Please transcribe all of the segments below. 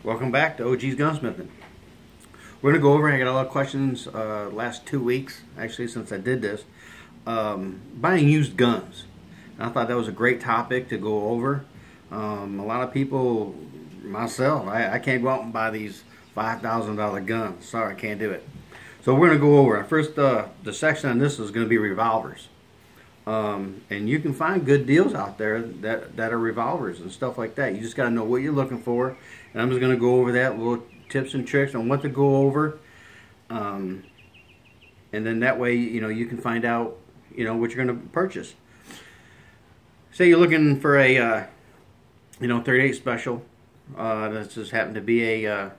Welcome back to OG's Gunsmithing. We're going to go over, I got a lot of questions last 2 weeks, actually, since I did this, buying used guns. And I thought that was a great topic to go over. A lot of people, myself, I can't go out and buy these $5,000 guns. Sorry, I can't do it. So we're going to go over. First, the section on this is going to be revolvers. And you can find good deals out there that are revolvers and stuff like that. You just got to know what you're looking for. And I'm just going to go over that, little tips and tricks on what to go over. And then that way, you can find out, what you're going to purchase. Say you're looking for a, 38 special. This just happened to be a,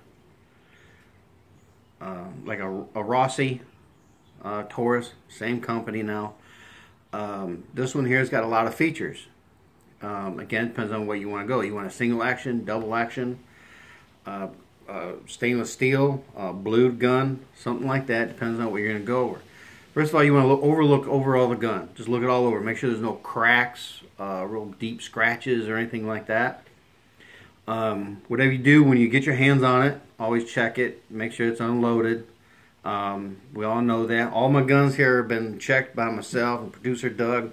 like a Rossi Taurus, same company now. This one here has got a lot of features. Again, depends on what you want to go. You want a single action, double action, stainless steel, blued gun, something like that. Depends on what you're going to go over. First of all, you want to look over all the gun. Just look it all over. Make sure there's no cracks, real deep scratches or anything like that. Whatever you do, when you get your hands on it, always check it. Make sure it's unloaded. We all know that. All my guns here have been checked by myself and producer Doug.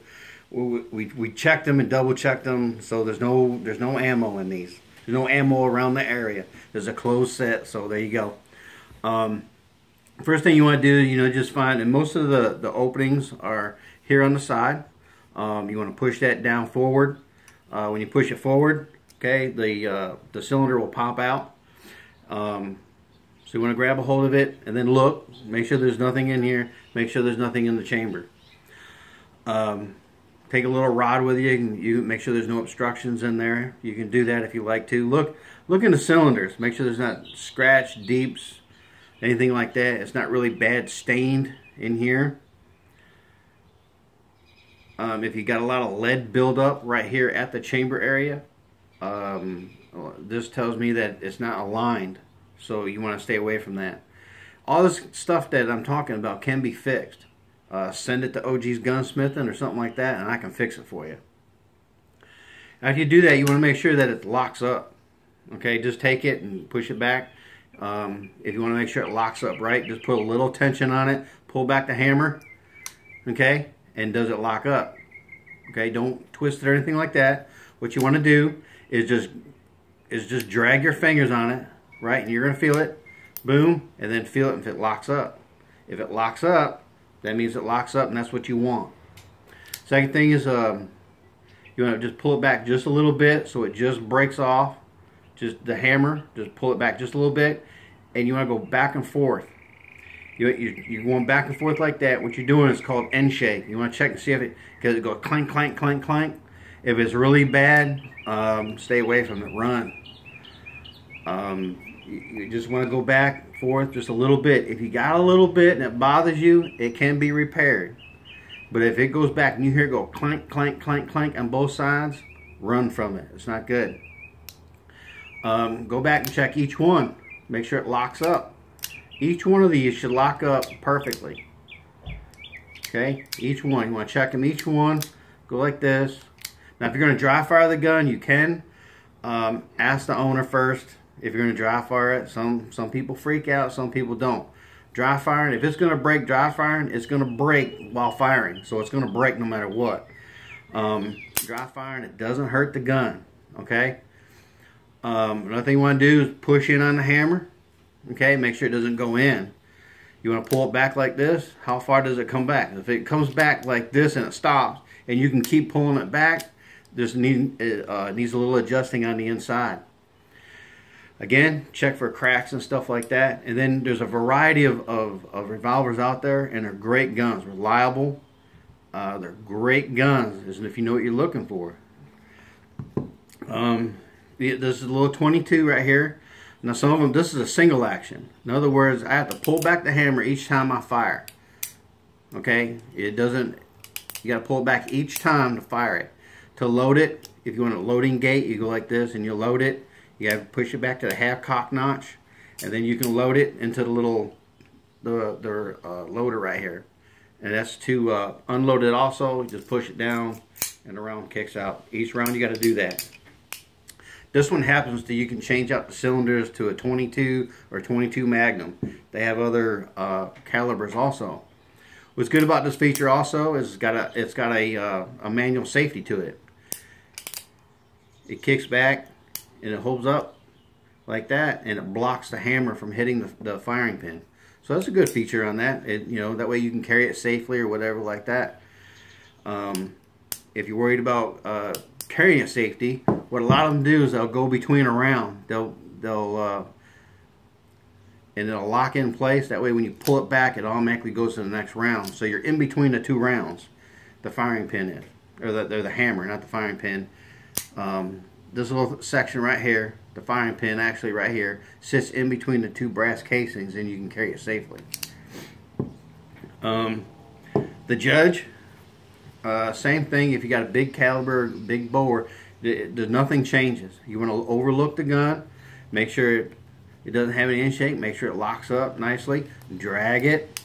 We checked them and double checked them, so there's no ammo in these. There's no ammo around the area. There's a closed set, so there you go. First thing you want to do, just find, and most of the openings are here on the side. You want to push that down forward. When you push it forward, okay, the cylinder will pop out. So you want to grab a hold of it and then look. Make sure there's nothing in here. Make sure there's nothing in the chamber. Take a little rod with you. You make sure there's no obstructions in there. You can do that if you like to. Look in the cylinders. Make sure there's not scratch, deeps, anything like that. It's not really bad stained in here. If you got a lot of lead buildup right here at the chamber area, this tells me that it's not aligned. So you want to stay away from that. All this stuff that I'm talking about can be fixed. Send it to OG's Gunsmithing or something like that, and I can fix it for you. After you do that, you want to make sure that it locks up. Okay, just take it and push it back. If you want to make sure it locks up right, just put a little tension on it. Pull back the hammer. Okay, and does it lock up? Okay, don't twist it or anything like that. What you want to do is just drag your fingers on it. Right, and you're going to feel it, boom, and then feel it if it locks up. If it locks up, that means it locks up, and that's what you want. Second thing is, you want to just pull it back just a little bit so it just breaks off. Just the hammer, just pull it back just a little bit, and you want to go back and forth. You're going back and forth like that. What you're doing is called end shake. You want to check and see if because it goes clank, clank, clank, clank. If it's really bad, stay away from it, run. You just want to go back and forth just a little bit. If you got a little bit and it bothers you, it can be repaired. But if it goes back and you hear it go clank, clank, clank, clank on both sides, run from it. It's not good. Go back and check each one. Make sure it locks up. Each one of these should lock up perfectly. Okay, each one. You want to check them each one. Go like this. Now if you're going to dry fire the gun, you can. Ask the owner first. If you're going to dry fire it, some people freak out, some people don't. Dry firing, if it's going to break dry firing, it's going to break while firing. So it's going to break no matter what. Dry firing, it doesn't hurt the gun. Okay? Another thing you want to do is push in on the hammer. Okay? Make sure it doesn't go in. You want to pull it back like this. How far does it come back? If it comes back like this and it stops, and you can keep pulling it back, this needs a little adjusting on the inside. Again, check for cracks and stuff like that. And then there's a variety of revolvers out there, and they're great guns, reliable. They're great guns, as if you know what you're looking for. This is a little 22 right here. Now some of them, this is a single action. In other words, I have to pull back the hammer each time I fire. Okay, it doesn't. You got to pull it back each time to fire it. To load it, if you want a loading gate, you go like this and you load it. You have to push it back to the half cock notch, and then you can load it into the little loader right here. And that's to unload it also. You just push it down, and the round kicks out. Each round you got to do that. This one happens to, you can change out the cylinders to a 22 or 22 Magnum. They have other calibers also. What's good about this feature also is it's got a manual safety to it. It kicks back and it holds up like that, and it blocks the hammer from hitting the firing pin. So that's a good feature on that. That way you can carry it safely or whatever like that. If you're worried about carrying a safety, what a lot of them do is they'll go between a round. And it'll lock in place. That way when you pull it back, it automatically goes to the next round. So you're in between the two rounds. The firing pin is, or the hammer, not the firing pin. This little section right here, the firing pin actually right here, sits in between the two brass casings, and you can carry it safely. The judge, same thing. If you got a big caliber, big bore, nothing changes. You want to overlook the gun, make sure it doesn't have any shake, make sure it locks up nicely, drag it,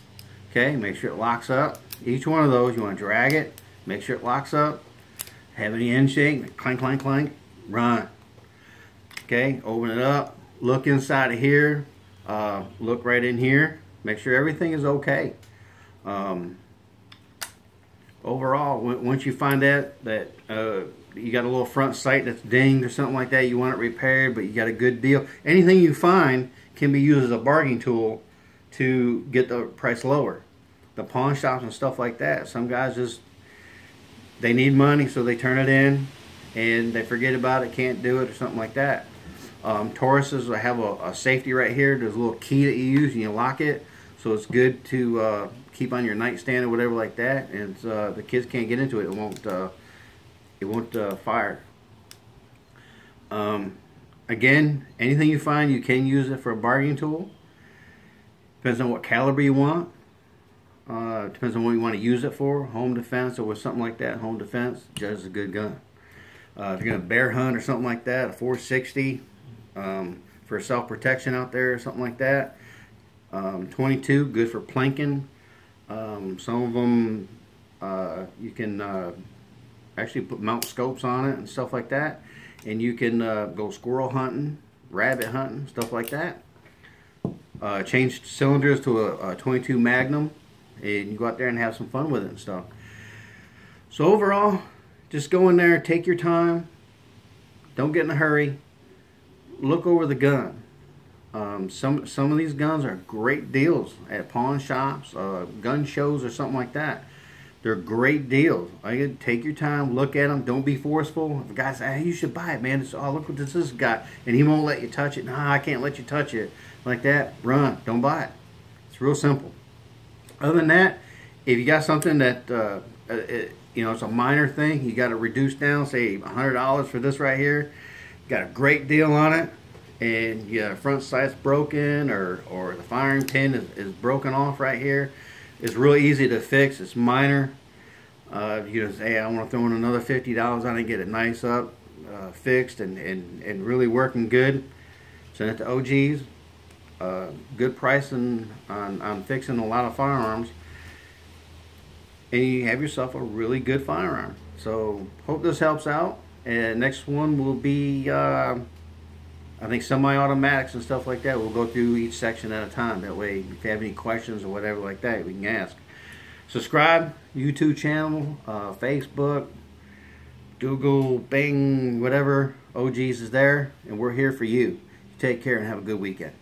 okay, make sure it locks up. Each one of those you want to drag it, make sure it locks up, have any end shake, clank, clank, clank, run. Okay, open it up, look inside of here, look right in here, make sure everything is okay. Overall, once you find that you got a little front sight that's dinged or something like that, you want it repaired, but you got a good deal. Anything you find can be used as a bargaining tool to get the price lower. The pawn shops and stuff like that, some guys they need money, so they turn it in and they forget about it, can't do it or something like that. Tauruses will have a safety right here. There's a little key that you use and you lock it, so it's good to keep on your nightstand or whatever like that, and the kids can't get into it. It won't fire. Again, anything you find, you can use it for a bargaining tool. Depends on what caliber you want. Depends on what you want to use it for. Home defense or with something like that. Home defense, Judge is a good gun. If you're going to bear hunt or something like that, a 460 for self-protection out there or something like that. 22, good for planking. Some of them you can actually mount scopes on it and stuff like that, and you can go squirrel hunting, rabbit hunting, stuff like that. Change cylinders to a 22 Magnum, and you go out there and have some fun with it and stuff. So overall, just go in there, take your time, don't get in a hurry, look over the gun. Some of these guns are great deals at pawn shops, gun shows or something like that. They're great deals. Take your time, look at them, don't be forceful. If a guy says, hey, you should buy it, man, oh, look what this has got, and he won't let you touch it. Nah, I can't let you touch it. Like that, run, don't buy it. It's real simple. Other than that, if you got something that it's a minor thing, you got to reduce down, say $100 for this right here, you got a great deal on it, and your front sight's broken or the firing pin is broken off right here, it's really easy to fix. It's minor. You just say, hey, I want to throw in another $50 on it, get it nice up, fixed and really working good. Send it to OG's. Good pricing on fixing a lot of firearms, and you have yourself a really good firearm. So hope this helps out. And next one will be I think semi-automatics and stuff like that. We'll go through each section at a time. That way, if you have any questions or whatever like that, we can ask. Subscribe, YouTube channel, Facebook, Google, Bing, whatever. OG's is there, and we're here for you. Take care and have a good weekend.